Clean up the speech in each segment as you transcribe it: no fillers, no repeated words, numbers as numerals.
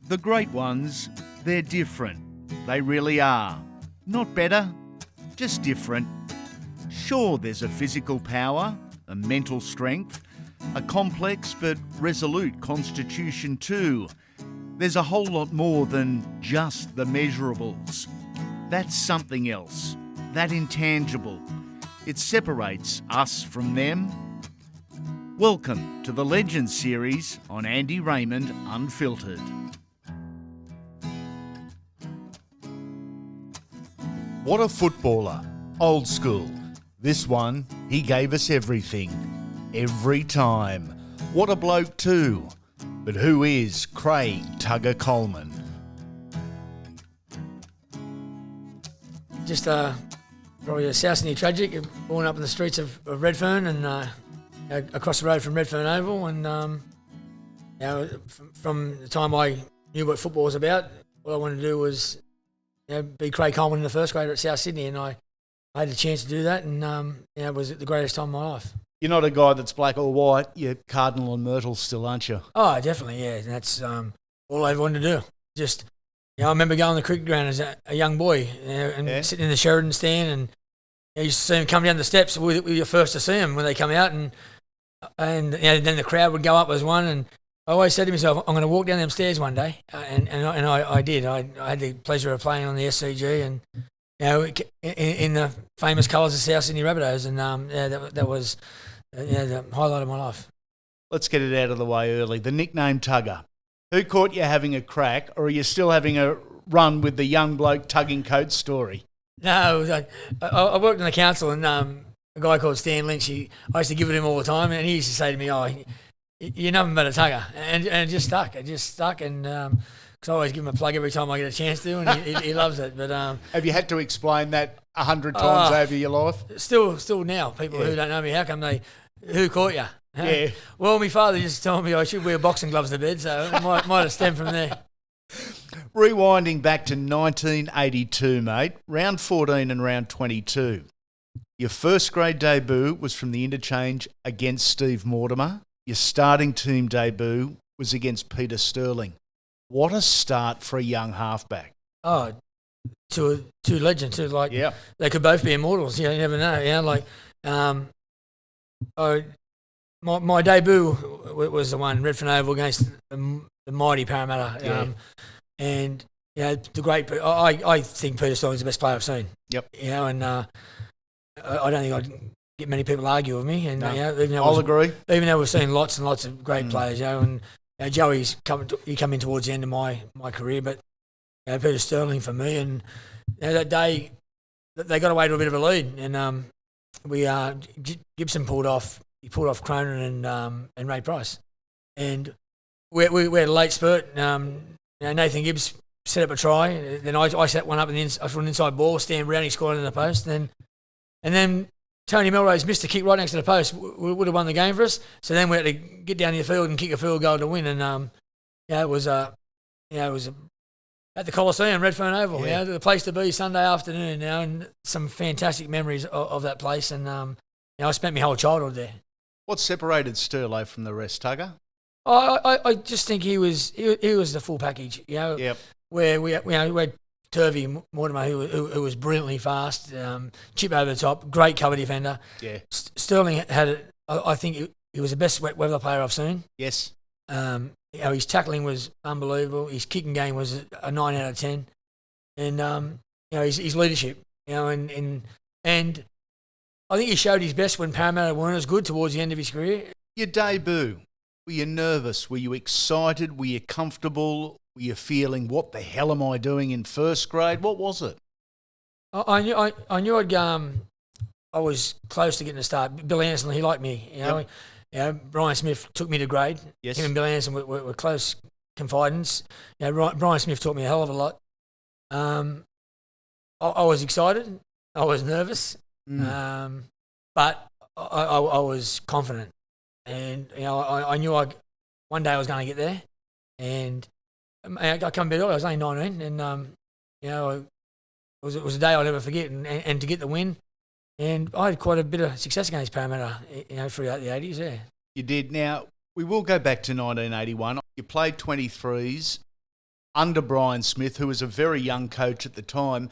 The great ones, they're different. They really are. Not better, just different. Sure, there's a physical power, a mental strength, a complex but resolute constitution too. There's a whole lot more than just the measurables. That's something else, that intangible. It separates us from them. Welcome to the Legends series on Andy Raymond Unfiltered. What a footballer. Old school. This one, he gave us everything. Every time. What a bloke too. But who is Craig Tugger Coleman? Just probably a South Sydney tragic, born up in the streets of Redfern and across the road from Redfern Oval. And from the time I knew what football was about, all I wanted to do was be Craig Coleman in the first grade at South Sydney, and I had the chance to do that, and it was the greatest time of my life. You're not a guy that's black or white. You're Cardinal and Myrtle still, aren't you? Oh, definitely, yeah. And that's all I ever wanted to do. Just, I remember going to the cricket ground as a young boy and sitting in the Sheridan stand, and you used to see them come down the steps. We were first to see them when they come out, and then the crowd would go up as one. And I always said to myself, I'm going to walk down them stairs one day, and I did. I had the pleasure of playing on the SCG, and in the famous colours of South Sydney Rabbitohs, and that was the highlight of my life. Let's get it out of the way early. The nickname Tugger. Who caught you having a crack, or are you still having a run with the young bloke tugging coat story? No, I worked in the council, and a guy called Stan Lynch, I used to give it him all the time, and he used to say to me, you're nothing but a tugger. And it just stuck. It just stuck, and because I always give him a plug every time I get a chance to, and he loves it. But have you had to explain that 100 times over your life? Still now, people who don't know me, how come who caught you? Yeah. Well, my father just told me I should wear boxing gloves to bed, so it might have stemmed from there. Rewinding back to 1982, mate, round 14 and round 22. Your first grade debut was from the interchange against Steve Mortimer. Your starting team debut was against Peter Sterling. What a start for a young halfback. Oh, two legends, they could both be immortals. You never know. My debut was the one Redfern Oval against the mighty Parramatta, and the great. I think Peter Sterling's the best player I've seen. Yep. And I don't think I'd get many people argue with me. And I'll agree. Even though we've seen lots and lots of great players, and Joey's come in towards the end of my career, but Peter Sterling for me, and that day they got away to a bit of a lead, and Gibson pulled off. He pulled off Cronin and Ray Price, and we had a late spurt. Nathan Gibbs set up a try, then I set one up for an inside ball. Stan Brownie scored in the post, and then Tony Melrose missed a kick right next to the post. Would have won the game for us. So then we had to get down the field and kick a field goal to win, and it was at the Coliseum, Redfern Oval. The place to be Sunday afternoon. And some fantastic memories of that place, and I spent my whole childhood there. What separated Sterlo from the rest, Tugger? I just think he was the full package. Yep. Where we had Turvey Mortimer, who was brilliantly fast, chip over the top, great cover defender. Yeah. Sterling had it. I think he was the best wet weather player I've seen. Yes. His tackling was unbelievable. His kicking game was a 9 out of 10, and his leadership. And I think he showed his best when Parramatta weren't as good towards the end of his career. Your debut, were you nervous? Were you excited? Were you comfortable? Were you feeling, what the hell am I doing in first grade? What was it? I knew I was close to getting a start. Bill Anderson, he liked me. Brian Smith took me to grade. Yes. Him and Bill Anderson were close confidants. Brian Smith taught me a hell of a lot. I was excited. I was nervous. But I was confident, and I knew one day I was going to get there, and I come a bit early. I was only 19, and it was a day I'll never forget, and to get the win, and I had quite a bit of success against Parramatta, throughout the 80s. Yeah, you did. Now we will go back to 1981. You played 23s. under Brian Smith, who was a very young coach at the time.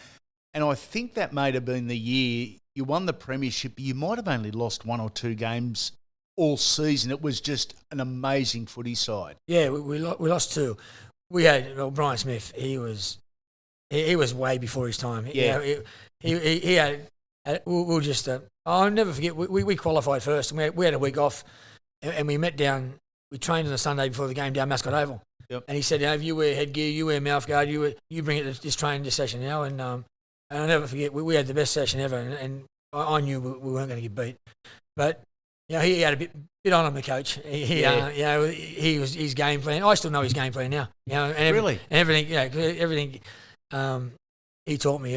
And I think that may have been the year you won the Premiership. You might have only lost 1 or 2 games all season. It was just an amazing footy side. Yeah, we lost 2. We had Brian Smith. He was way before his time. Yeah. He had. We'll just. I'll never forget. We qualified first, and we had a week off, and we met down. We trained on a Sunday before the game down Mascot Oval. Yep. And he said, if you wear headgear, you wear mouthguard, you bring it to this training, this session now. And I'll never forget. We had the best session ever, and I knew we weren't going to get beat, but. He had a bit on him, the coach. He was his game plan. I still know his game plan now. And Really? And everything. Everything. He taught me.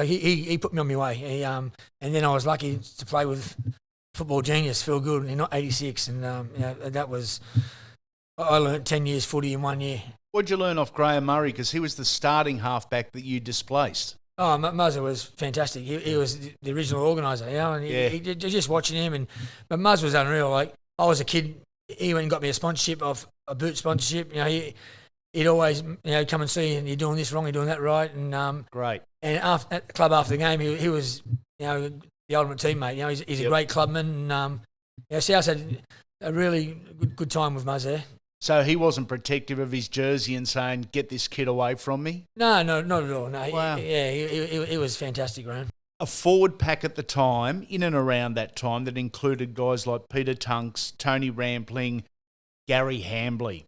He put me on my way. And then I was lucky to play with football genius Phil Gould in '86, and that was. I learnt 10 years footy in 1 year. What'd you learn off Graham Murray? Because he was the starting halfback that you displaced. Oh, Muzzer was fantastic. He was the original organiser, and he just watching him. But Muzz was unreal. Like, I was a kid, he went and got me a sponsorship, a boot sponsorship. He'd always come and see, and you're doing this wrong, you're doing that right. And great. And at the club after the game, he was the ultimate teammate. He's a great clubman. And South had a really good time with Muzz there. So he wasn't protective of his jersey and saying, "Get this kid away from me"? No, not at all. No, wow. He was fantastic, Graham. A forward pack at the time, in and around that time, that included guys like Peter Tunks, Tony Rampling, Gary Hambley.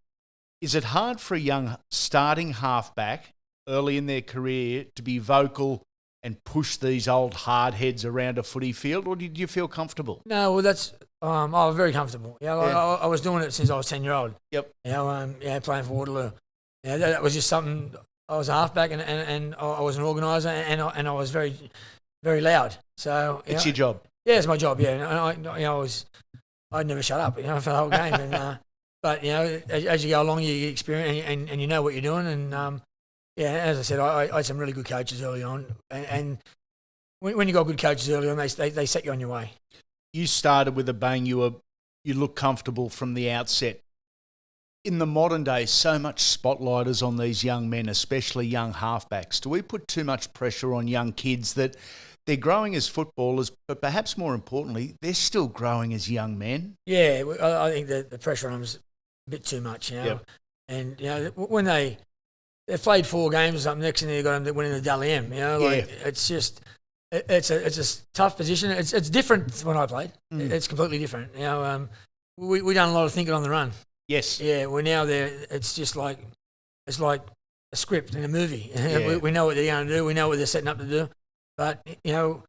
Is it hard for a young starting halfback early in their career to be vocal and push these old hard heads around a footy field, or did you feel comfortable? No, well, that's... I was very comfortable. I was doing it since I was 10-year-old. Yep. Playing for Waterloo. That was just something. I was a halfback, and I was an organiser, and I was very, very loud. So it's your job. Yeah, it's my job. Yeah, and I'd never shut up. For the whole game. And but as you go along, you get experience, and you know what you're doing. And as I said, I had some really good coaches early on, and when you got good coaches early on, they set you on your way. You started with a bang. You look comfortable from the outset. In the modern day, so much spotlight is on these young men, especially young halfbacks. Do we put too much pressure on young kids that they're growing as footballers, but perhaps more importantly, they're still growing as young men? Yeah, I think the pressure on them is a bit too much. Yep. And when they've played 4 games or something, next thing they've got them winning the Dally M. It's just. It's a tough position. It's different when I played. It's completely different. We done a lot of thinking on the run. Yes. Yeah, we're now there. It's just like a script in a movie. Yeah. We know what they're going to do. We know what they're setting up to do. But the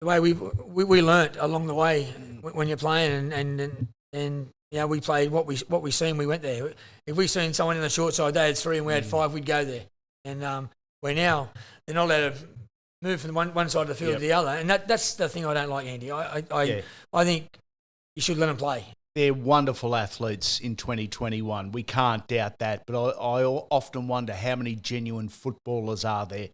way we learnt along the way when you're playing, and we played what we seen. We went there. If we seen someone in the short side, they had 3 and we had 5, we'd go there. And we're now they're not allowed to move from one side of the field to the other, and that's the thing I don't like, Andy. I think you should let them play. They're wonderful athletes in 2021. We can't doubt that. But I often wonder how many genuine footballers are there,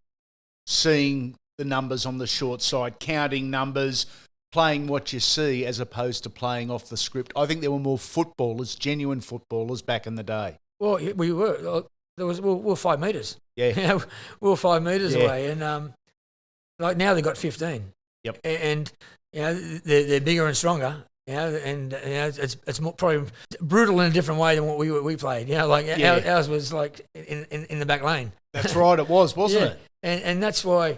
seeing the numbers on the short side, counting numbers, playing what you see as opposed to playing off the script. I think there were more footballers, genuine footballers, back in the day. Well, we were. We were 5 metres. Yeah. We were 5 metres away, and like now they've got 15. Yep. And they're bigger and stronger. And it's more probably brutal in a different way than what we played. Ours was like in the back lane. That's right, it was, wasn't it? And that's why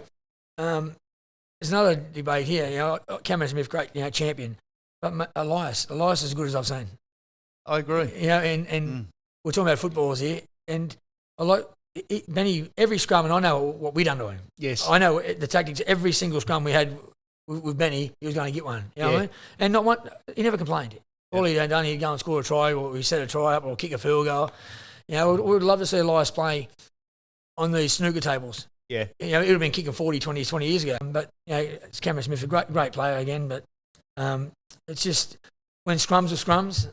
there's another debate here. Cameron Smith, great champion, but Elias is as good as I've seen. I agree. And we're talking about footballers here, and I like. Benny, every scrum, and I know what we done to him. Yes. I know the tactics. Every single scrum we had with Benny, he was going to get one. You know what I mean? And not one, he never complained. All he had done, he'd go and score a try, or he set a try up, or kick a field goal. We'd love to see Elias play on these snooker tables. Yeah. He would have been kicking 40 years ago. But, it's Cameron Smith, a great player again. But it's just, when scrums are scrums,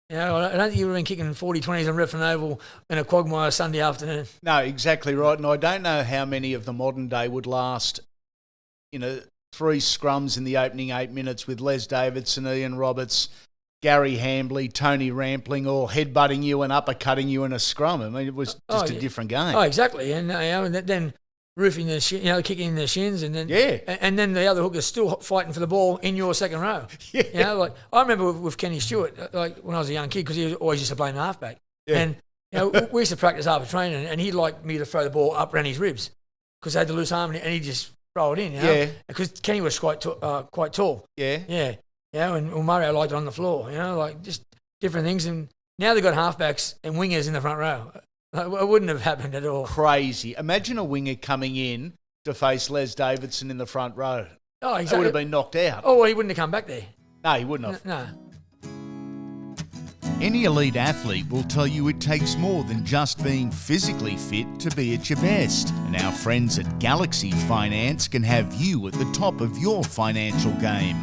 I don't think you would have been kicking 40-20s on Redfern Oval in a quagmire Sunday afternoon. No, exactly right. And I don't know how many of the modern day would last, 3 scrums in the opening 8 minutes with Les Davidson, Ian Roberts, Gary Hambley, Tony Rampling, all headbutting you and uppercutting you in a scrum. I mean, it was just a different game. Oh, exactly. And then roofing the kicking the shins, and then and then the other hooker's still fighting for the ball in your second row. Yeah. Like I remember with Kenny Stewart, like when I was a young kid, because he always used to play in halfback, and we used to practice after training, and he'd like me to throw the ball up around his ribs because they had the loose arm, and he'd just throw it in, because Kenny was quite tall. And Mario liked it on the floor, like just different things. And now they've got halfbacks and wingers in the front row. It wouldn't have happened at all. Crazy. Imagine a winger coming in to face Les Davidson in the front row. Oh, exactly. He would have been knocked out. Oh, well, he wouldn't have come back there. No, he wouldn't have. No. Any elite athlete will tell you it takes more than just being physically fit to be at your best. And our friends at Galaxy Finance can have you at the top of your financial game.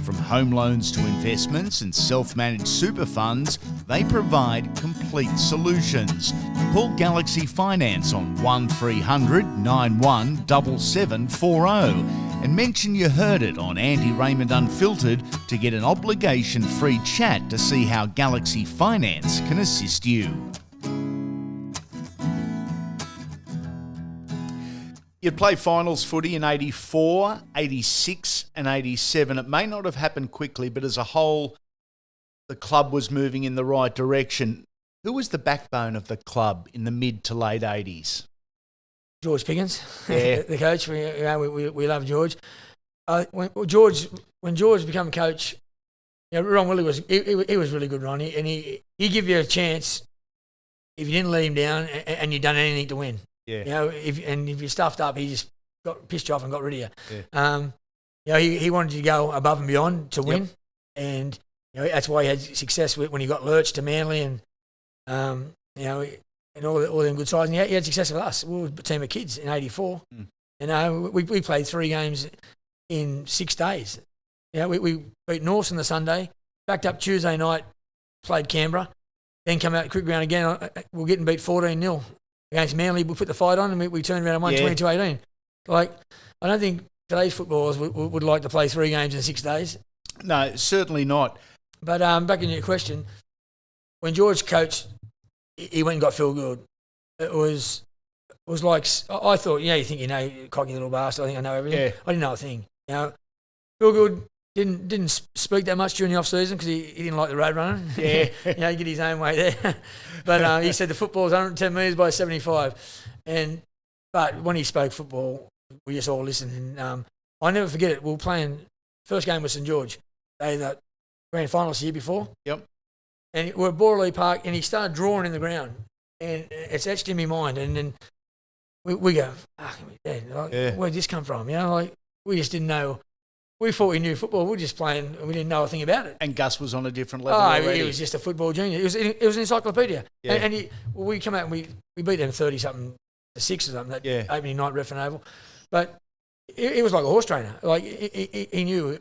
From home loans to investments and self-managed super funds, they provide complete solutions. Call Galaxy Finance on 1300 91 7740 and mention you heard it on Andy Raymond Unfiltered to get an obligation-free chat to see how Galaxy Finance can assist you. You'd play finals footy in 84, 86 and 87. It may not have happened quickly, but as a whole, the club was moving in the right direction. Who was the backbone of the club in the mid to late 80s? George Piggins, Yeah. the coach. We love George. When George became coach, Ron Willie was really good, Ron. And he give you a chance if you didn't let him down and you'd done anything to win. Yeah. If you stuffed up, he just pissed you off and got rid of you. Yeah. He wanted you to go above and beyond to win, and that's why he had success when he got Lurch to Manly and and all them good sides. And he had success with us. We were a team of kids in '84. And we played 3 games in 6 days. We beat Norths on the Sunday, backed up Tuesday night, played Canberra, then come out to cricket ground again. We're getting beat 14-0 against Manly. We put the fight on and we turned around and won 22-18. Like, I don't think today's footballers would like to play 3 games in 6 days. No, certainly not. But back in your question, when George coached, he went and got Phil Good. It was like, I thought, you think cocky little bastard, I think I know everything. Yeah. I didn't know a thing. Phil Good didn't speak that much during the off-season because he didn't like the road running. Yeah. He get his own way there. But he said the football's 110 metres by 75. But when he spoke football, we just all listened. And I'll never forget it. We were playing, first game was St George. They the grand finals the year before. Yep. And we're at Borley Park, and he started drawing in the ground. And it's etched in my mind. And then we go, where'd this come from? We just didn't know. We thought we knew football. We were just playing, and we didn't know a thing about it. And Gus was on a different level already. He was just a football genius. It was an encyclopedia. Yeah. And we come out and we beat them 30-something to 6 or something that opening night Redfern Oval. But it was like a horse trainer. Like he knew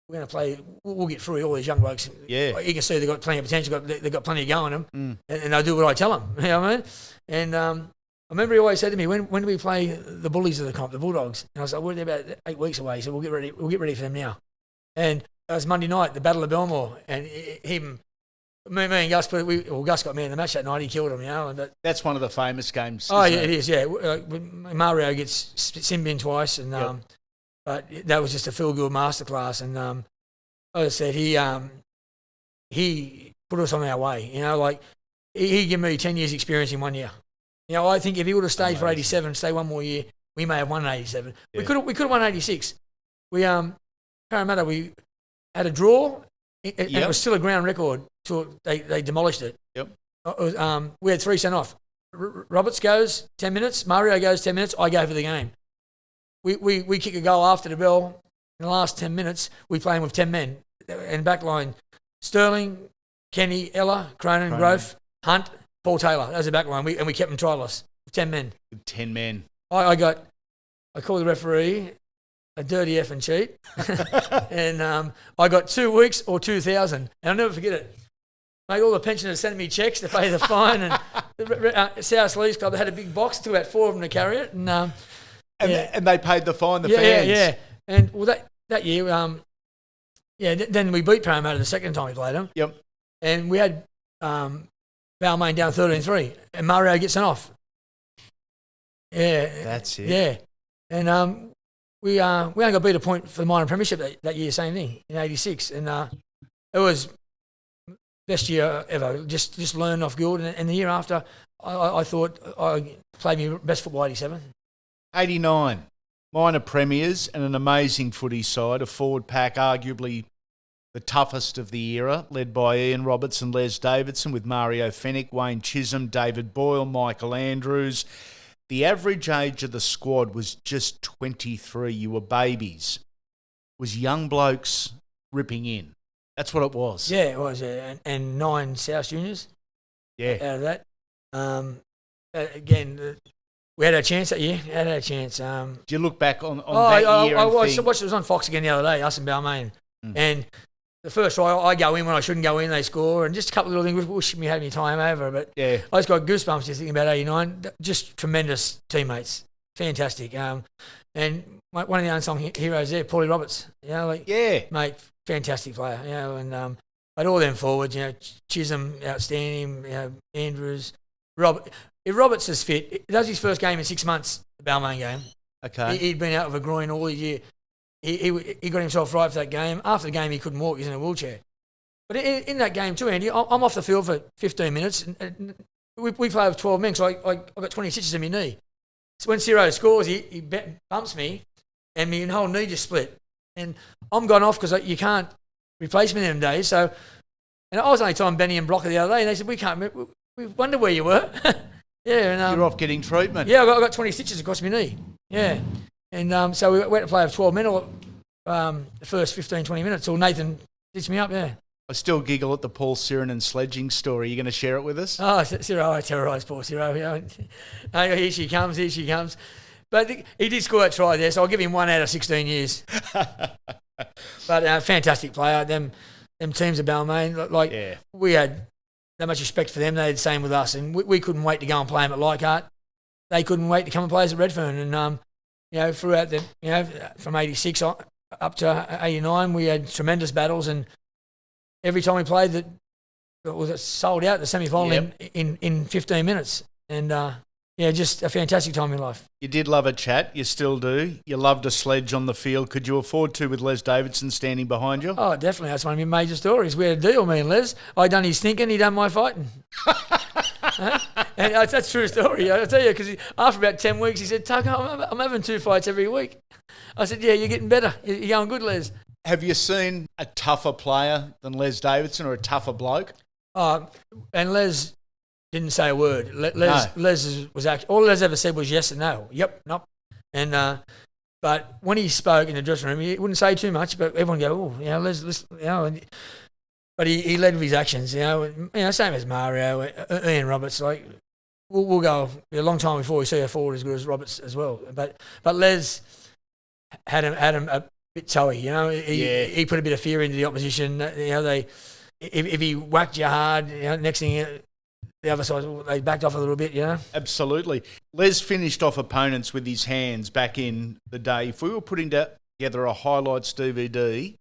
we're going to play. We'll get through all these young blokes. Yeah, you can see they've got plenty of potential. They've got plenty of go in them, and they'll do what I tell them. You know what I mean? And I remember he always said to me, "When do we play the bullies of the comp, the Bulldogs?" And I was like, "We're about 8 weeks away, so we'll get ready. We'll get ready for them now." And it was Monday night, the Battle of Belmore, and me and Gus, Gus got me in the match that night. He killed him, And that's one of the famous games. Oh yeah, it is. Yeah, Mario gets sin bin twice, and but that was just a feel good masterclass. And as I said, he put us on our way. He gave me 10 years experience in 1 year. I think if he would have stayed for 87, stay one more year, we may have won 87. Yeah. We could have won 86. Parramatta, we had a draw. It was still a ground record till they demolished it. Yep. We had 3 sent off. Roberts goes 10 minutes. Mario goes 10 minutes. I go for the game. We kick a goal after the bell. In the last 10 minutes, we playing with 10 men. And backline, Sterling, Kenny, Ella, Cronin, Grove, Hunt, Paul Taylor. That was the backline. We kept them trialless. 10 men. 10 men. I called the referee a dirty effing cheat. And I got 2 weeks or 2,000. And I'll never forget it. Mate, all the pensioners sent me checks to pay the fine. And the South Leeds Club, they had a big box. It took about 4 of them to carry it. And they paid the fine, the fans. Yeah. And that year, Then we beat Parramatta the second time we played them. Yep. And we had Balmain down 13-3, and Mario gets an off. Yeah. That's it. Yeah. And we only got beat a point for the minor premiership that year, same thing, in 86. And it was best year ever. Just learned off good. And the year after, I thought I played my best football 87. 89. Minor premiers and an amazing footy side, a forward pack arguably the toughest of the era, led by Ian Roberts and Les Davidson with Mario Fennick, Wayne Chisholm, David Boyle, Michael Andrews. The average age of the squad was just 23. You were babies. It was young blokes ripping in. That's what it was. Yeah, it was. Yeah. And 9 South juniors. Yeah. Out of that. Again, we had our chance that year. Do you look back on that year I and watched, think... it was on Fox again the other day, us and Balmain. And the first try, I go in when I shouldn't go in, they score, and just a couple of little things, wish we had any time over. But yeah. I just got goosebumps just thinking about 89. Just tremendous teammates. Fantastic. And one of the unsung heroes there, Paulie Roberts. Mate, fantastic player. And but all them forwards, Chisholm, outstanding, Andrews, if Roberts is fit, that was his first game in 6 months, the Balmain game. Okay. He'd been out of a groin all year. He got himself right for that game. After the game, he couldn't walk. He's in a wheelchair. But in that game too, Andy, I'm off the field for 15 minutes. And we play with 12 men, so I got 20 stitches in my knee. So when Ciro scores, he bumps me, and my whole knee just split. And I'm gone off because you can't replace me in them days. So, and I was only telling Benny and Blocker the other day, and they said, we wonder where you were. Yeah, and you're off getting treatment. Yeah, I got 20 stitches across my knee. Yeah, and so we went to play with 12 men the first 15, 20 minutes till Nathan stitched me up. Yeah. I still giggle at the Paul Sirinen sledging story. Are you going to share it with us? Oh, Ciro, I terrorised Paul Ciro. Here she comes. But he did score that try there, so I'll give him 1 out of 16 years. But fantastic player. Them teams of Balmain, we had that much respect for them. They had the same with us, and we couldn't wait to go and play them at Leichhardt. They couldn't wait to come and play us at Redfern. And throughout from 86 up to 89, we had tremendous battles, and every time we played, it was sold out the semi-final in 15 minutes. And just a fantastic time in life. You did love a chat. You still do. You loved a sledge on the field. Could you afford to with Les Davidson standing behind you? Oh, definitely. That's one of my major stories. We had a deal, me and Les. I done his thinking, he done my fighting. And that's a true story. I'll tell you, because after about 10 weeks, he said, Tucker, I'm having 2 fights every week. I said, yeah, you're getting better. You're going good, Les. Have you seen a tougher player than Les Davidson or a tougher bloke? And Les didn't say a word. Les was actually, all Les ever said was yes and no. Yep, nope. And but when he spoke in the dressing room, he wouldn't say too much, but everyone go, Les, but he led with his actions, same as Mario, Ian Roberts. Like we'll go a long time before we see a forward as good as Roberts as well. But Les had him a bit toey, He put a bit of fear into the opposition. If he whacked you hard, next thing. The other side, they backed off a little bit, Absolutely. Les finished off opponents with his hands back in the day. If we were putting together a highlights DVD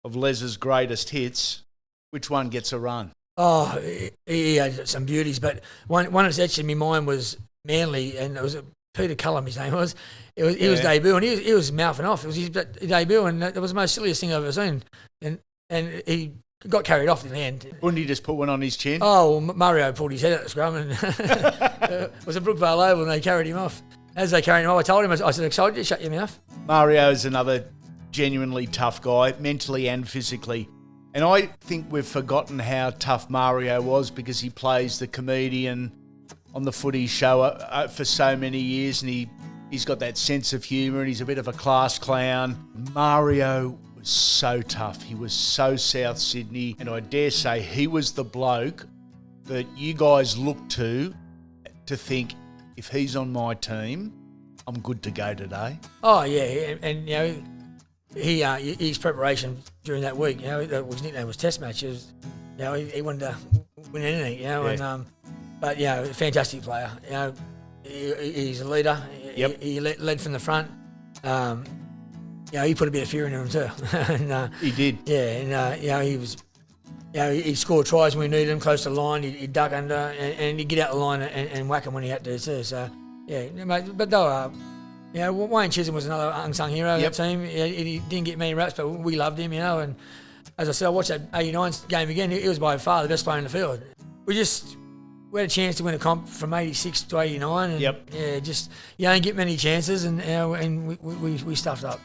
of Les's greatest hits, which one gets a run? Oh, he had some beauties, but one that's etched in my mind was Manly, and it was Peter Cullum, his name was. He was debut, and he was mouthing off. It was his debut, and it was the most silliest thing I've ever seen. And he got carried off in the end. Wouldn't he just put one on his chin? Oh, well, Mario pulled his head out of the scrum, and it was a Brookvale Oval, and they carried him off. As they carried him off, I told him, I said, excited, you shut your mouth. Mario's another genuinely tough guy, mentally and physically. And I think we've forgotten how tough Mario was because he plays the comedian on the footy show for so many years, and he's got that sense of humour, and he's a bit of a class clown. Mario was so tough. He was so South Sydney, and I dare say he was the bloke that you guys looked to think, if he's on my team, I'm good to go today. Oh, yeah, and his preparation during that week, his nickname was Test Matches. He wanted to win anything, and but fantastic player. He's a leader. Yep. He led from the front. he put a bit of fear in him too. And, He did. Yeah, and he was. He scored tries when we needed him close to the line. He'd duck under and he'd get out the line and whack him when he had to too. So mate, but they were. Wayne Chisholm was another unsung hero of that team. He didn't get many raps, but we loved him, And as I said, I watched that 89 game again. He was by far the best player in the field. We had a chance to win a comp from 86 to 89. And you don't get many chances, and we stuffed up.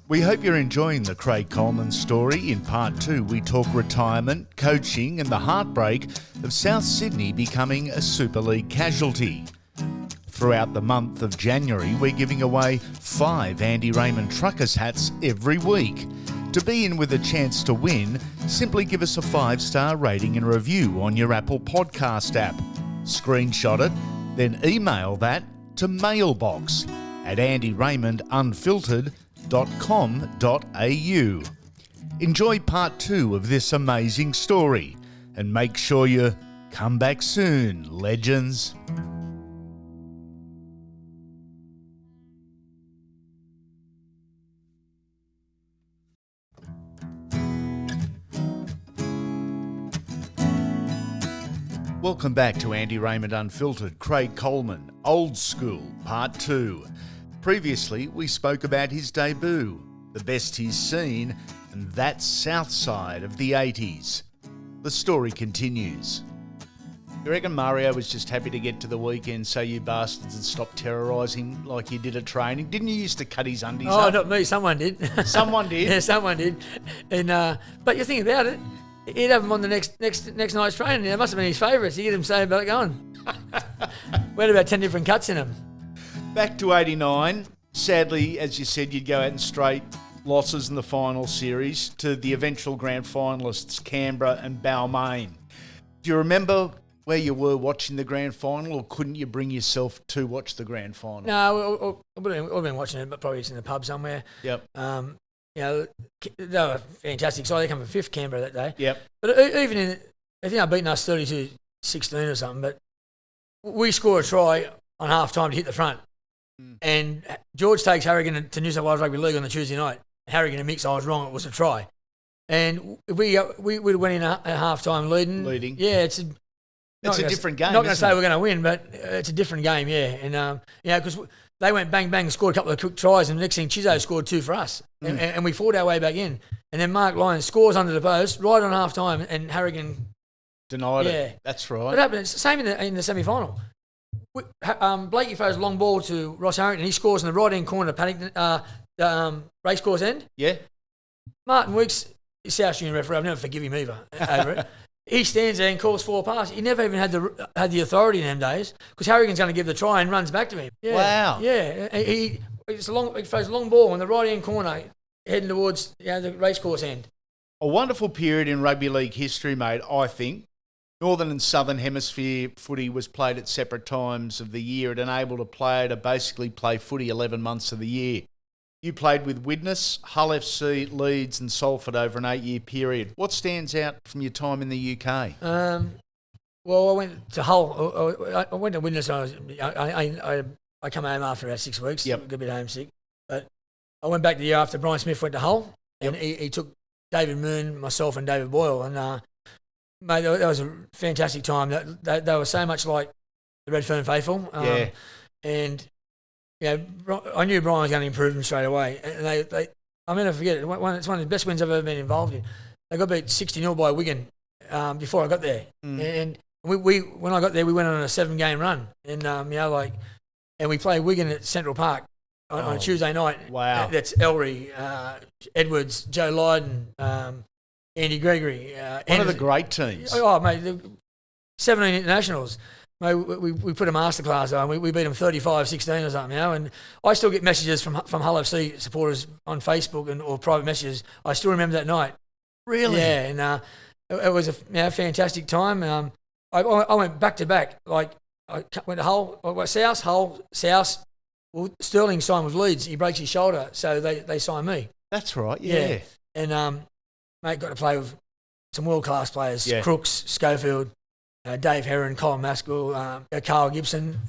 We hope you're enjoying the Craig Coleman story. In part 2, we talk retirement, coaching and the heartbreak of South Sydney becoming a Super League casualty. Throughout the month of January, we're giving away 5 Andy Raymond Truckers hats every week. To be in with a chance to win, simply give us a 5-star rating and review on your Apple Podcast app. Screenshot it, then email that to mailbox@andyraymondunfiltered.com.au. Enjoy part 2 of this amazing story, and make sure you come back soon, legends. Welcome back to Andy Raymond Unfiltered, Craig Coleman, Old School, Part 2. Previously, we spoke about his debut, the best he's seen, and that south side of the 80s. The story continues. You reckon Mario was just happy to get to the weekend so you bastards would stop terrorising like you did at training? Didn't you used to cut his undies up? Oh, not me. Someone did. Someone did? Yeah, someone did. And but you think about it, he'd have them on the next night's training. It must have been his favourites. He'd get them saying about it going. We had about 10 different cuts in them. Back to 89. Sadly, as you said, you'd go out in straight losses in the final series to the eventual grand finalists, Canberra and Balmain. Do you remember where you were watching the grand final, or couldn't you bring yourself to watch the grand final? No, I would have been watching it, but probably it's in the pub somewhere. Yep. They were fantastic. So they come from 5th Canberra that day. Yep. But even in, I think I beaten us 32-16 or something, but we score a try on half time to hit the front. And George takes Harrigan to New South Wales Rugby League on the Tuesday night. Harrigan and Mix, I was wrong, it was a try. And we went in at half time leading. Yeah, it's a different game. Not going to say we're going to win, but it's a different game, yeah. And because they went bang bang, scored a couple of quick tries, and the next thing Chizzo scored 2 for us, and we fought our way back in. And then Mark Lyons scores under the post right on half time, and Harrigan denied it. That's right. What happened? It's the same in the semi final. Blakey throws a long ball to Ross Harrington. He scores in the right hand corner of Paddington, racecourse end. Yeah. Martin Weeks, South Junior referee. I'll never forgive him either over it. He stands there and calls 4 passes. He never even had the authority in them days because Harrigan's going to give the try and runs back to him. Yeah. Wow. Yeah. He throws a long ball in the right hand corner, heading towards the racecourse end. A wonderful period in rugby league history, mate. I think. Northern and Southern Hemisphere footy was played at separate times of the year. It enabled a player to basically play footy 11 months of the year. You played with Widnes, Hull FC, Leeds and Salford over an 8-year period. What stands out from your time in the UK? Well, I went to Hull. I went to Widnes. I come home after about 6 weeks. Yep. Got a bit homesick. But I went back the year after Brian Smith went to Hull. And he took David Moon, myself and David Boyle. And mate, that was a fantastic time. They were so much like the Redfern faithful. And I knew Brian was going to improve them straight away. And I'll never forget it. It's one of the best wins I've ever been involved in. They got beat 60-0 by Wigan before I got there. And we when I got there, we went on a 7-game run. And and we played Wigan at Central Park on a Tuesday night. Wow. That's Ellery, Edwards, Joe Lydon, Andy Gregory. One of the great teams. Oh, mate, 17 internationals. Mate, we put a masterclass on. We beat them 35-16 or something, And I still get messages from Hull FC supporters on Facebook or private messages. I still remember that night. Really? Yeah, and it was a fantastic time. I went back to back. Like I went to Hull, South. Well, Sterling signed with Leeds. He breaks his shoulder, so they signed me. That's right. Yeah. And mate, got to play with some world-class players. Yeah. Crooks, Schofield, Dave Heron, Colin Maskell, Carl Gibson,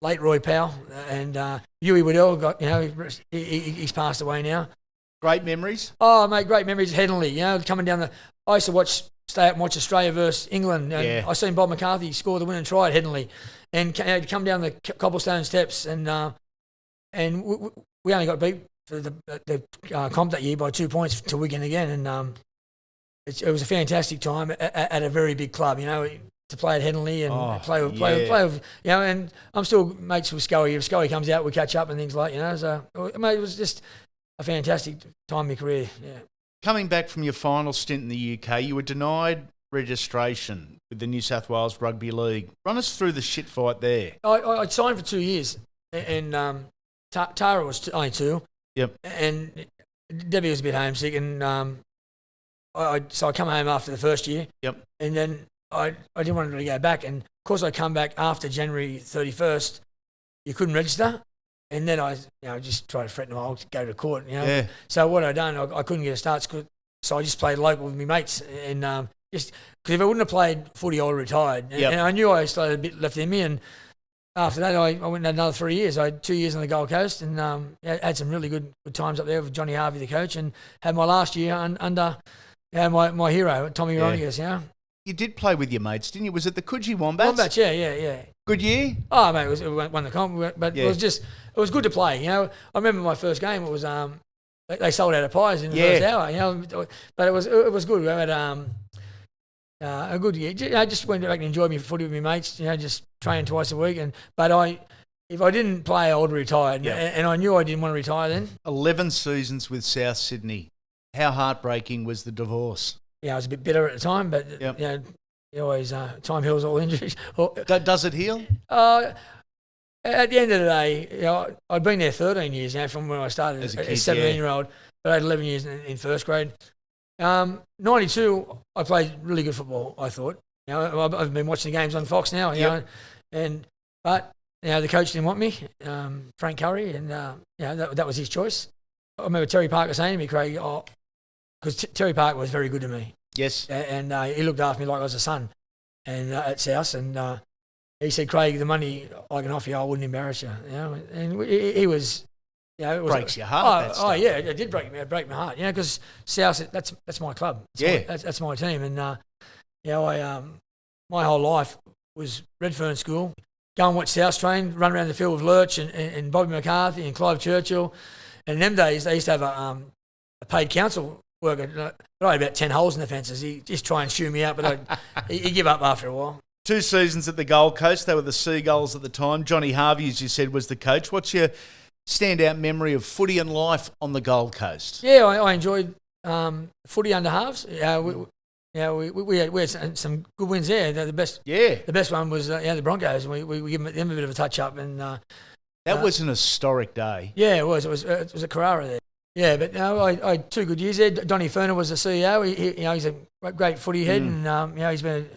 late Roy Powell and Huey Waddell got, he's passed away now. Great memories? Oh, mate, great memories. Headingley, coming down I used to stay up and watch Australia versus England. And I seen Bob McCarthy score the winning try at Headingley, and come down the cobblestone steps, and we only got beat for the comp that year by 2 points to Wigan again, and it was a fantastic time at a very big club, to play at Headingley and play with, and I'm still mates with Scully. If Scully comes out, we catch up and things like, so, mate, it was just a fantastic time in my career, yeah. Coming back from your final stint in the UK, you were denied registration with the New South Wales Rugby League. Run us through the shit fight there. I signed for 2 years, and Tara was only 2. Yep. And Debbie was a bit homesick, and so I come home after the first year. Yep. And then I didn't want to go back, and of course I come back after January 31st. You couldn't register. And then I just tried to threaten them, I'll go to court, Yeah. So what I done, I couldn't get a start, so I just played local with my mates, and just because if I wouldn't have played footy, I would have retired. And I knew I still had a bit left in me, and after that, I went and had another 3 years. I had 2 years on the Gold Coast, and had some really good times up there with Johnny Harvey, the coach, and had my last year under my hero, Tommy Rodriguez, You did play with your mates, didn't you? Was it the Coogee Wombats? Wombats, yeah. Good year? Oh, mate, it won the comp, but it was good to play. I remember my first game. It was they sold out of pies in the first hour. But it was good. We had a good year. I just went back and enjoyed my footy with my mates. Just training twice a week. But if I didn't play, I would have retired. And I knew I didn't want to retire then. 11 seasons with South Sydney. How heartbreaking was the divorce? Yeah, I was a bit bitter at the time, but you always time heals all injuries. Does it heal? At the end of the day, I'd been there 13 years from when I started as a 17-year-old, but I had 11 years in first grade. 92, I played really good football, I thought. I've been watching the games on Fox now, but the coach didn't want me, Frank Curry, and that was his choice. I remember Terry Parker saying to me, Craig, because Terry Parker was very good to me. Yes. And he looked after me like I was a son and at South, and he said, Craig, the money I can offer you, I wouldn't embarrass you. And he was, it was, breaks your heart. It did break my heart. Because South, that's my club. That's my team. And my whole life was Redfern School. Go and watch South train, run around the field with Lurch and Bobby McCarthy and Clive Churchill. And in them days, they used to have a paid council worker. But I had about 10 holes in the fences. He'd just try and shoo me out, but he'd give up after a while. 2 seasons at the Gold Coast. They were the Seagulls at the time. Johnny Harvey, as you said, was the coach. What's your standout memory of footy and life on the Gold Coast? Yeah, I enjoyed footy under halves. We had some good wins there. They're the best. Yeah. The best one was the Broncos. We give them a bit of a touch up, and that was an historic day. Yeah, it was. It was a Carrara there. Yeah, but I had 2 good years there. Donny Ferner was the CEO. He's a great footy head, and he's been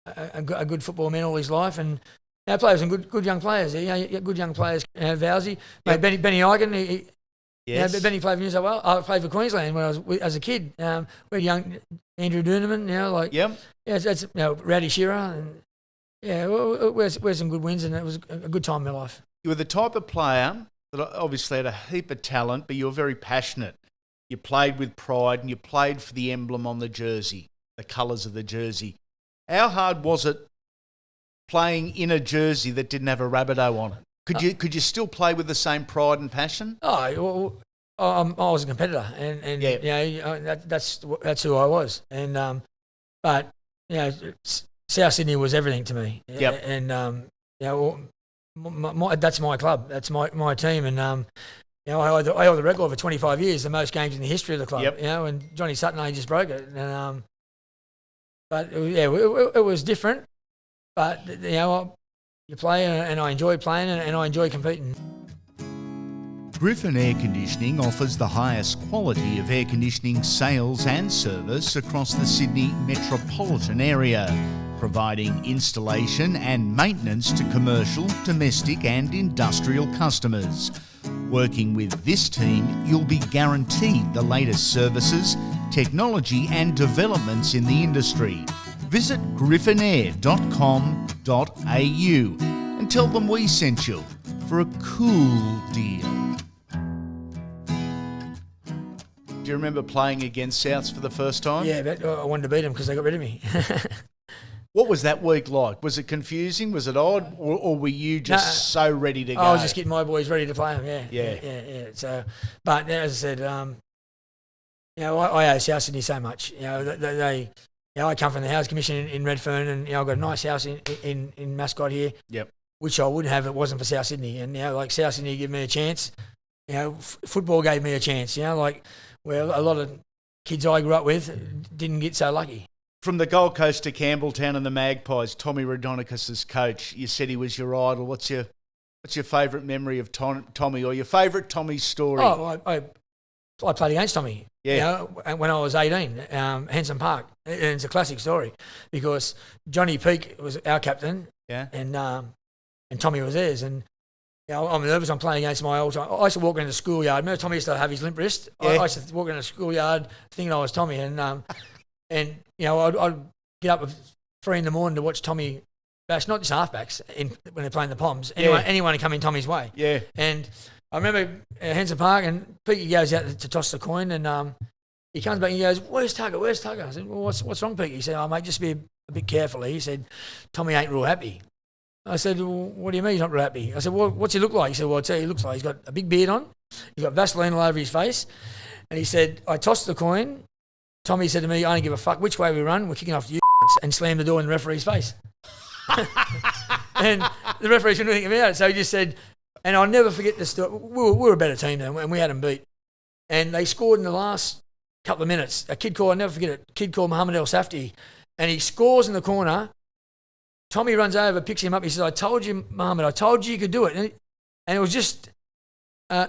a good football man all his life, and our players and good young players. Good young players. Vowsy, Benny Eichen. Yes. Benny played for New South Wales. I played for Queensland when I was as a kid. We had young Andrew Doonerman. That's Rowdy Shearer, and we had some good wins, and it was a good time in my life. You were the type of player that obviously had a heap of talent, but you were very passionate. You played with pride, and you played for the emblem on the jersey, the colours of the jersey. How hard was it playing in a jersey that didn't have a Rabbitoh on it? Could you still play with the same pride and passion? I was a competitor, and that's who I was. And but South Sydney was everything to me. Yep. And that's my club. That's my team. And I hold the record for 25 years, the most games in the history of the club. Yep. And Johnny Sutton only just broke it. And but it was different. But you play, and I enjoy playing, and I enjoy competing. Griffin Air Conditioning offers the highest quality of air conditioning sales and service across the Sydney metropolitan area, providing installation and maintenance to commercial, domestic and industrial customers. Working with this team, you'll be guaranteed the latest services, technology and developments in the industry. Visit griffinair.com.au and tell them we sent you for a cool deal. Do you remember playing against Souths for the first time? Yeah, but I wanted to beat them because they got rid of me. What was that week like? Was it confusing? Was it odd? Or were you just so ready to go? I was just getting my boys ready to play them, Yeah. So, but as I said, I owe South Sydney so much. They I come from the Housing Commission in Redfern, and I've got a nice house in Mascot here. Yep. Which I wouldn't have if it wasn't for South Sydney. And South Sydney gave me a chance. Football gave me a chance. Where a lot of kids I grew up with didn't get so lucky. From the Gold Coast to Campbelltown and the Magpies, Tommy Raudonikis' coach. You said he was your idol. What's your favourite memory of Tommy, or your favourite Tommy story? Oh, I played against Tommy. Yeah. When I was 18, Hanson Park, and it's a classic story because Johnny Peake was our captain. Yeah. And Tommy was theirs, and I'm nervous. I'm playing against my old time. I used to walk into the schoolyard. Remember Tommy used to have his limp wrist? Yeah. I used to walk into the schoolyard thinking I was Tommy, and I'd get up at 3 a.m. to watch Tommy bash, not just halfbacks when they're playing the Poms. Anyone who come in Tommy's way. Yeah. And I remember Hanson Park, and Peaky goes out to toss the coin, and he comes back and he goes, "Where's Tugger? Where's Tugger?" I said, "Well, what's wrong, Peaky?" He said, "Oh, mate, just be a bit careful." He said, "Tommy ain't real happy." I said, "Well, what do you mean he's not real happy?" I said, "Well, what's he look like?" He said, "Well, I'll tell you, he looks like he's got a big beard on. He's got Vaseline all over his face." And he said, "I tossed the coin. Tommy said to me, I don't give a fuck which way we run. We're kicking off you," and slammed the door in the referee's face. And the referee couldn't do anything about it. So he just said, and I'll never forget this story. We were a better team then, and we had them beat. And they scored in the last couple of minutes. A kid called, I'll never forget it, a kid called Mohammed El Safti, and he scores in the corner. Tommy runs over, picks him up. He says, "I told you, Mohammed, I told you could do it." And it was just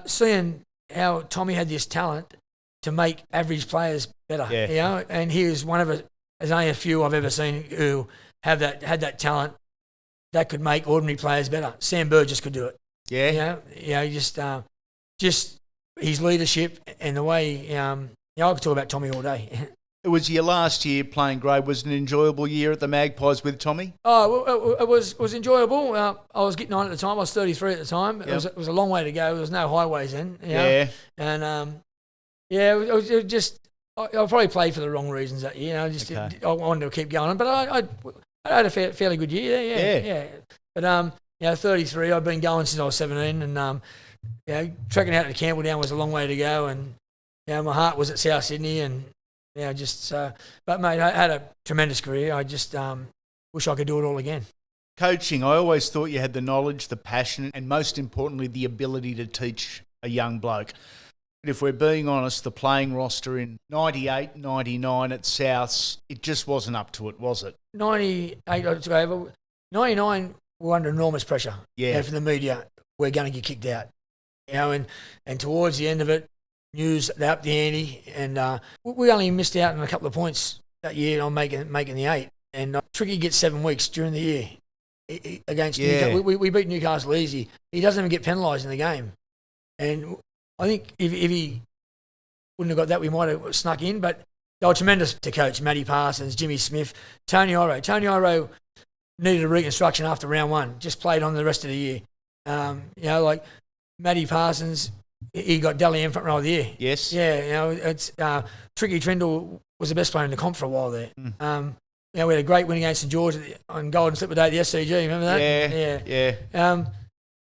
seeing how Tommy had this talent to make average players better. Yeah. And he was one of it. There's only a few I've ever seen who had that talent that could make ordinary players better. Sam Burgess could do it. Yeah. Just his leadership and the way. I could talk about Tommy all day. It was your last year playing grade. Was it an enjoyable year at the Magpies with Tommy? Oh, well, it was enjoyable. I was getting on at the time. I was 33 at the time. Yep. It was a long way to go. There was no highways then. Yeah. And it was just. I probably played for the wrong reasons that year. I wanted to keep going on, but I had a fairly good year. Yeah. But 33. I've been going since I was 17, and trekking out to Campbelltown was a long way to go, and my heart was at South Sydney, and but mate, I had a tremendous career. I just wish I could do it all again. Coaching, I always thought you had the knowledge, the passion, and most importantly, the ability to teach a young bloke. But if we're being honest, the playing roster in 98, 99 at Souths, it just wasn't up to it, was it? 98, I took over. 99, we were under enormous pressure. Yeah. From the media, we're going to get kicked out. And towards the end of it, news, they upped the ante, and we only missed out on a couple of points that year on making the 8. And Tricky gets 7 weeks during the year against Newcastle. We beat Newcastle easy. He doesn't even get penalised in the game. And I think if he wouldn't have got that, we might have snuck in. But they were tremendous to coach. Matty Parsons, Jimmy Smith, Tony Iro. Tony Iro needed a reconstruction after round 1. Just played on the rest of the year. Like Matty Parsons, he got Dally M front row of the year. Yes. Yeah, it's Tricky Trindle was the best player in the comp for a while there. We had a great win against St George on Golden Slipper Day at the SCG. Remember that? Yeah.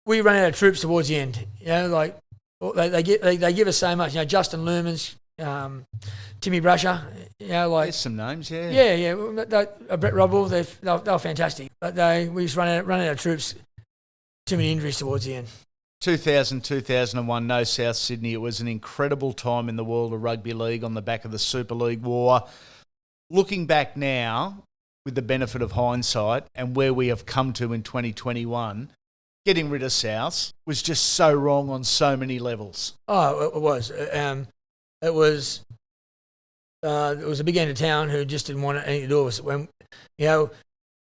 We ran out of troops towards the end. They give us so much. Justin Lumans, Timmy Brusher. There's some names. Yeah. Yeah. Brett Robble, they were fantastic. But we just ran out of troops. Too many injuries towards the end. 2000, 2001, no South Sydney. It was an incredible time in the world of rugby league on the back of the Super League war. Looking back now, with the benefit of hindsight and where we have come to in 2021, getting rid of Souths was just so wrong on so many levels. Oh, it was. It was a big end of town who just didn't want anything to do with it. When,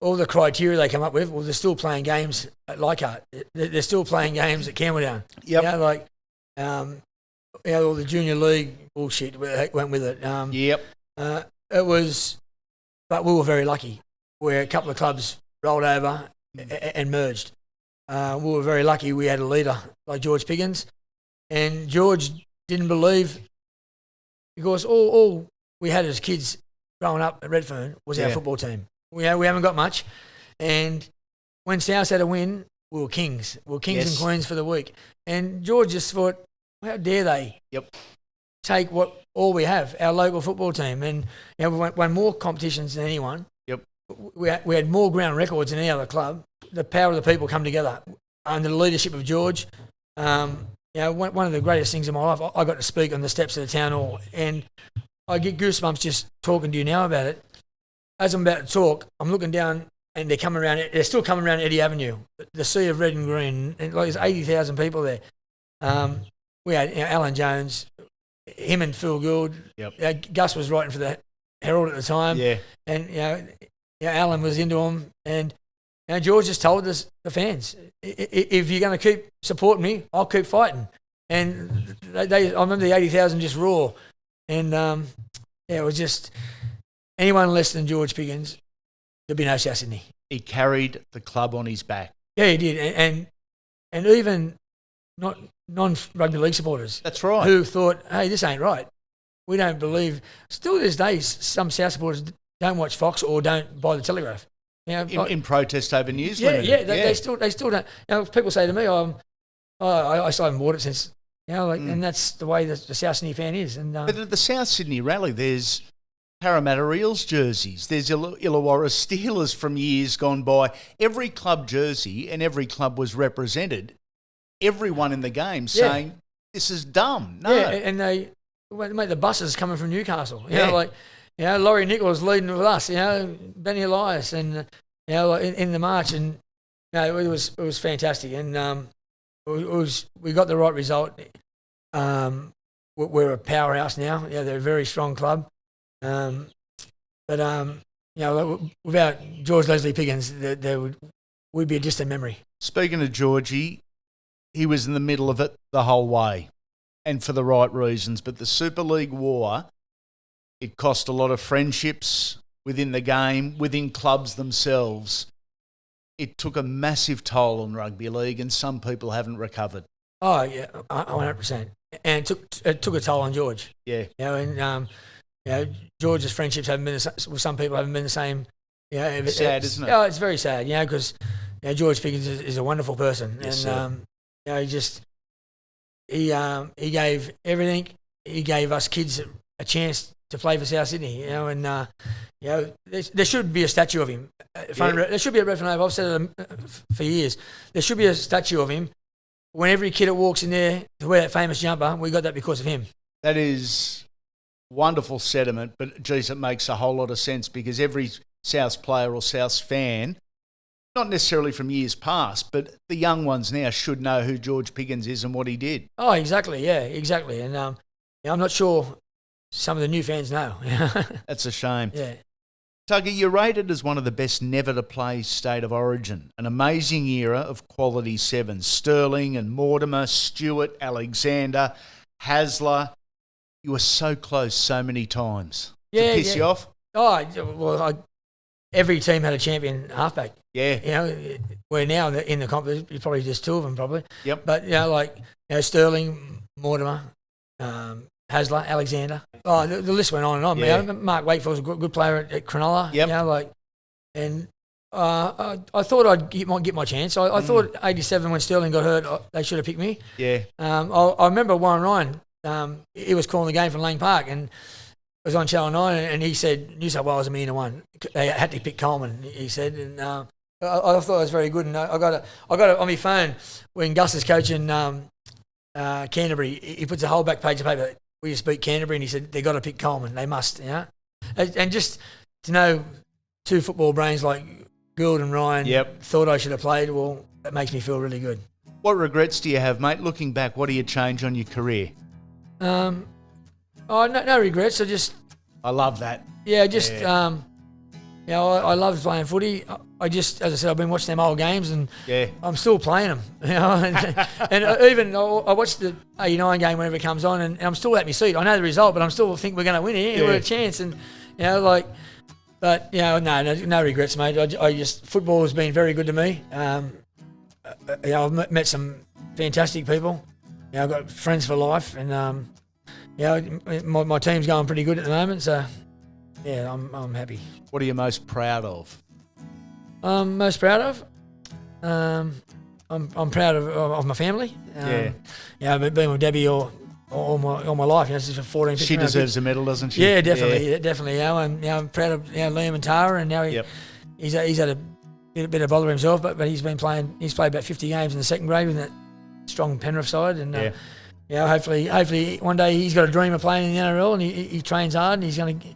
all the criteria they come up with, well, they're still playing games at Leichhardt. They're still playing games at Campbelltown. Yep. All the junior league bullshit went with it. It was, but we were very lucky where a couple of clubs rolled over and merged. we were very lucky we had a leader like George Piggins. And George didn't believe, because all we had as kids growing up at Redfern was our football team. We haven't got much. And when South had a win, we were kings. We were kings and queens for the week. And George just thought, how dare they take all we have, our local football team. And we won more competitions than anyone. Yep. We had more ground records than any other club. The power of the people come together under the leadership of George. One of the greatest things in my life, I got to speak on the steps of the town hall, and I get goosebumps just talking to you now about it. As I'm about to talk, I'm looking down, and they're still coming around Eddie Avenue, the sea of red and green, and like there's 80,000 people there. We had Alan Jones, him and Phil Gould. Yep. Gus was writing for the Herald at the time. Yeah. And Alan was into him, and George just told us, the fans, if you're going to keep supporting me, I'll keep fighting. And I remember the 80,000 just roar. And it was just anyone less than George Piggins, there'd be no South Sydney. He carried the club on his back. Yeah, he did. And even not non-rugby league supporters. That's right. Who thought, hey, this ain't right. We don't believe. Still to this day, some South supporters don't watch Fox or don't buy the Telegraph. In protest over News Limited. Yeah, they still don't. People say to me, I still haven't bought it since, and that's the way the South Sydney fan is. And but at the South Sydney rally, there's Parramatta Eels jerseys. There's Illawarra Steelers from years gone by. Every club jersey and every club was represented. Everyone in the game saying, this is dumb. No. Yeah, and they made the buses coming from Newcastle. Laurie Nichols leading with us, Benny Elias, and in the march, and it was fantastic, and we got the right result. We're a powerhouse now. They're a very strong club, but without George Leslie Piggins, we'd be a distant memory. Speaking of Georgie, he was in the middle of it the whole way, and for the right reasons. But the Super League war, it cost a lot of friendships within the game, within clubs themselves. It took a massive toll on rugby league, and some people haven't recovered. Oh, yeah, 100%. And it took a toll on George. Yeah. George's friendships haven't been with some people haven't been the same. It's sad, isn't it? Oh, it's very sad, because George Piggins is a wonderful person. Yes, and, he gave everything. He gave us kids a chance to play for South Sydney, there should be a statue of him. There should be a Redfern Oval. I've said it for years. There should be a statue of him. When every kid that walks in there to wear that famous jumper, we got that because of him. That is wonderful sentiment, but geez, it makes a whole lot of sense because every Souths player or Souths fan, not necessarily from years past, but the young ones now should know who George Piggins is and what he did. Oh, exactly, exactly. And I'm not sure some of the new fans know. That's a shame. Yeah. Tuggy, you're rated as one of the best never to play state of origin. An amazing era of quality sevens. Sterling and Mortimer, Stewart, Alexander, Hasler. You were so close so many times. Yeah, to piss you off? Oh, well, every team had a champion halfback. Yeah. We're now in the comp, there's probably just two of them probably. Yep. But, Sterling, Mortimer, Hasler, Alexander. Oh, the list went on and on. Yeah. Mark Wakefield's a good player at Cronulla. Yep. And I thought might get my chance. I thought 87 when Sterling got hurt, they should have picked me. Yeah. I remember Warren Ryan. He was calling the game from Lang Park and it was on Channel 9, and he said New South Wales are mean to one. They had to pick Coleman. He said, and I thought it was very good. And I got it on my phone when Gus is coaching Canterbury. He puts a whole back page of paper. We just beat Canterbury, and he said, they got to pick Coleman. They must, And just to know two football brains like Gould and Ryan thought I should have played, well, that makes me feel really good. What regrets do you have, mate? Looking back, what do you change on your career? No regrets. I love that. I loved playing footy. I just, as I said, I've been watching them old games and I'm still playing them. And even I watched the 89 game whenever it comes on, and I'm still at my seat. I know the result, but I'm still think we're going to win here. We're a chance, and no regrets, mate. I just football has been very good to me. I've met some fantastic people. I've got friends for life, and my team's going pretty good at the moment. So, yeah, I'm happy. What are you most proud of? Most proud of? I'm proud of my family. I've been with Debbie all my life. This is for 14, 15 She deserves a medal, doesn't she? Yeah, definitely. And I'm proud of Liam and Tara, and now he's had a bit of bother himself, but he's been playing. He's played about 50 games in the second grade with that strong Penrith side, and hopefully one day he's got a dream of playing in the NRL, and he trains hard, and he's going to.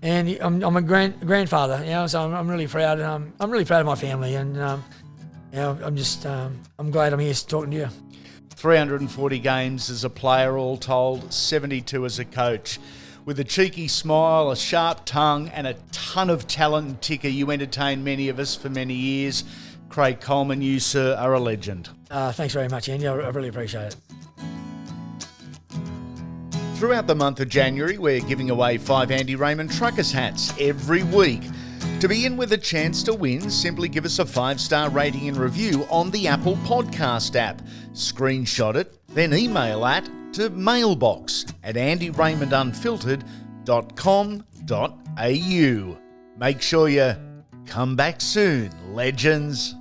And I'm a grandfather, so I'm really proud. I'm really proud of my family, and I'm glad I'm here talking to you. 340 games as a player all told, 72 as a coach. With a cheeky smile, a sharp tongue and a ton of talent and ticker, you entertained many of us for many years. Craig Coleman, you, sir, are a legend. Thanks very much, Andy. I really appreciate it. Throughout the month of January, we're giving away 5 Andy Raymond Truckers hats every week. To be in with a chance to win, simply give us a 5-star rating and review on the Apple Podcast app. Screenshot it, then email to mailbox@andyraymondunfiltered.com.au. Make sure you come back soon, legends.